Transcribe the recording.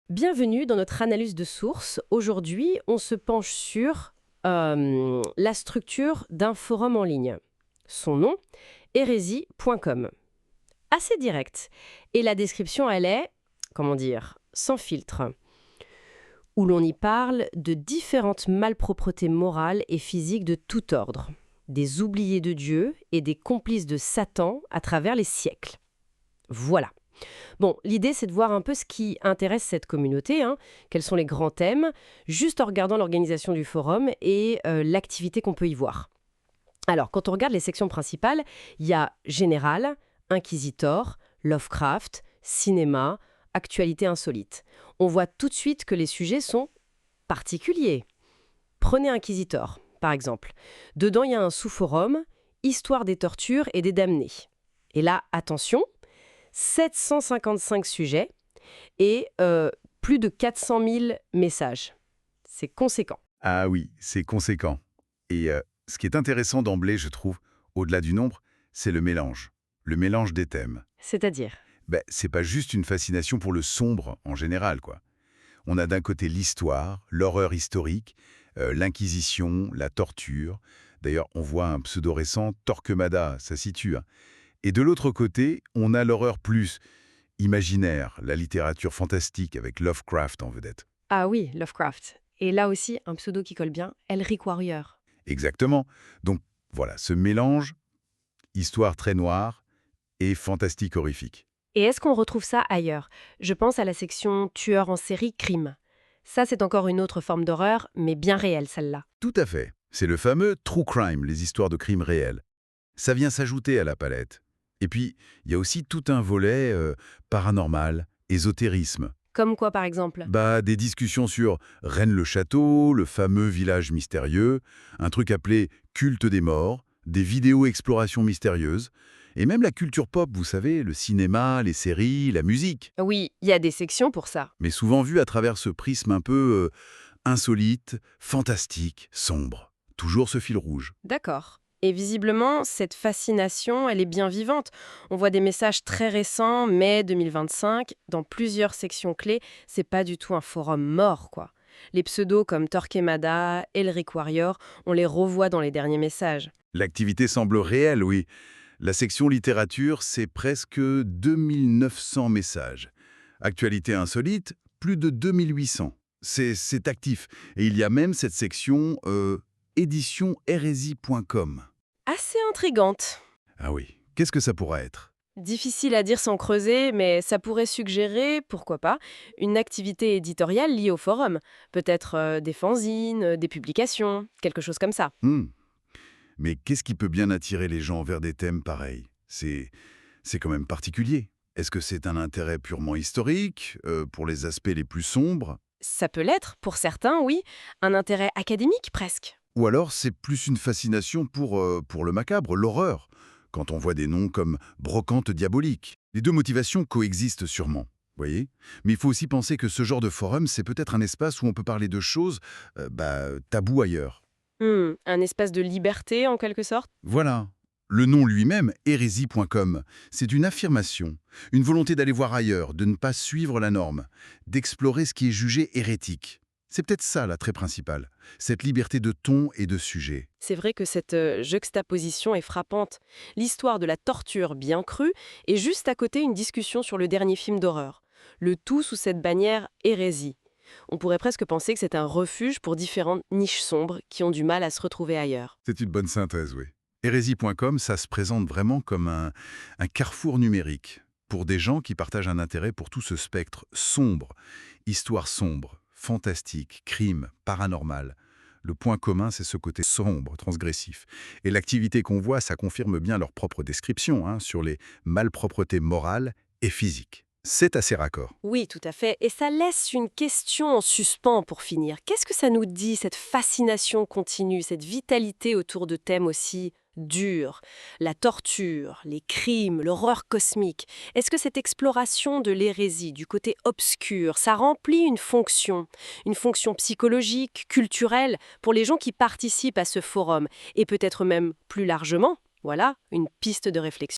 Bienvenue dans notre analyse de sources. Aujourd'hui, on se penche sur la structure d'un forum en ligne. Son nom, hérésie.com. Assez direct. Et la description, elle est, comment dire, sans filtre. Où l'on y parle de différentes malpropretés morales et physiques de tout ordre. Des oubliés de Dieu et des complices de Satan à travers les siècles. Voilà. Bon, l'idée, c'est de voir un peu ce qui intéresse cette communauté, quels sont les grands thèmes, juste en regardant l'organisation du forum et l'activité qu'on peut y voir. Alors, quand on regarde les sections principales, il y a Général, Inquisitor, Lovecraft, Cinéma, Actualité insolite. On voit tout de suite que les sujets sont particuliers. Prenez Inquisitor, par exemple. Dedans, il y a un sous-forum, Histoire des tortures et des damnés. Et là, attention, 755 sujets et plus de 400 000 messages. C'est conséquent. Ah oui, c'est conséquent. Et ce qui est intéressant d'emblée, je trouve, au-delà du nombre, c'est le mélange. Le mélange des thèmes. C'est-à-dire? C'est pas juste une fascination pour le sombre en général, quoi. On a d'un côté l'histoire, l'horreur historique, l'Inquisition, la torture. D'ailleurs, on voit un pseudo récent, Torquemada, ça situe. Et de l'autre côté, on a l'horreur plus imaginaire, la littérature fantastique avec Lovecraft en vedette. Ah oui, Lovecraft. Et là aussi, un pseudo qui colle bien, Elric Warrior. Exactement. Donc voilà, ce mélange, histoire très noire et fantastique horrifique. Et est-ce qu'on retrouve ça ailleurs? Je pense à la section tueur en série crime. Ça, c'est encore une autre forme d'horreur, mais bien réelle, celle-là. Tout à fait. C'est le fameux true crime, les histoires de crimes réels. Ça vient s'ajouter à la palette. Et puis, il y a aussi tout un volet paranormal, ésotérisme. Comme quoi, par exemple? Des discussions sur Rennes-le-Château, le fameux village mystérieux, un truc appelé culte des morts, des vidéos explorations mystérieuses, et même la culture pop, vous savez, le cinéma, les séries, la musique. Oui, il y a des sections pour ça. Mais souvent vu à travers ce prisme un peu insolite, fantastique, sombre. Toujours ce fil rouge. D'accord. Et visiblement, cette fascination, elle est bien vivante. On voit des messages très récents, mai 2025, dans plusieurs sections clés. C'est pas du tout un forum mort, quoi. Les pseudos comme Torquemada, Elric Warrior, on les revoit dans les derniers messages. L'activité semble réelle, oui. La section littérature, c'est presque 2900 messages. Actualité insolite, plus de 2800. C'est actif. Et il y a même cette section édition hérésie.com. Assez intrigante. Ah oui, qu'est-ce que ça pourrait être? Difficile à dire sans creuser, mais ça pourrait suggérer, pourquoi pas, une activité éditoriale liée au forum. Peut-être des fanzines, des publications, quelque chose comme ça. Hmm. Mais qu'est-ce qui peut bien attirer les gens vers des thèmes pareils? C'est quand même particulier. Est-ce que c'est un intérêt purement historique, pour les aspects les plus sombres? Ça peut l'être, pour certains, oui. Un intérêt académique, presque. Ou alors c'est plus une fascination pour le macabre, l'horreur, quand on voit des noms comme brocante diabolique. Les deux motivations coexistent sûrement, voyez. Mais il faut aussi penser que ce genre de forum, c'est peut-être un espace où on peut parler de choses taboues ailleurs. Un espace de liberté, en quelque sorte. Voilà. Le nom lui-même, hérésie.com, c'est une affirmation, une volonté d'aller voir ailleurs, de ne pas suivre la norme, d'explorer ce qui est jugé hérétique. C'est peut-être ça l'attrait principal, cette liberté de ton et de sujet. C'est vrai que cette juxtaposition est frappante. L'histoire de la torture bien crue et juste à côté une discussion sur le dernier film d'horreur. Le tout sous cette bannière hérésie. On pourrait presque penser que c'est un refuge pour différentes niches sombres qui ont du mal à se retrouver ailleurs. C'est une bonne synthèse, oui. Hérésie.com, ça se présente vraiment comme un carrefour numérique pour des gens qui partagent un intérêt pour tout ce spectre sombre, histoire sombre, fantastique, crime, paranormal. Le point commun, c'est ce côté sombre, transgressif. Et l'activité qu'on voit, ça confirme bien leur propre description sur les malpropretés morales et physiques. C'est assez raccord. Oui, tout à fait. Et ça laisse une question en suspens pour finir. Qu'est-ce que ça nous dit, cette fascination continue, cette vitalité autour de thèmes aussi durs? La torture, les crimes, l'horreur cosmique. Est-ce que cette exploration de l'hérésie, du côté obscur, ça remplit une fonction psychologique, culturelle, pour les gens qui participent à ce forum, et peut-être même plus largement, voilà, une piste de réflexion.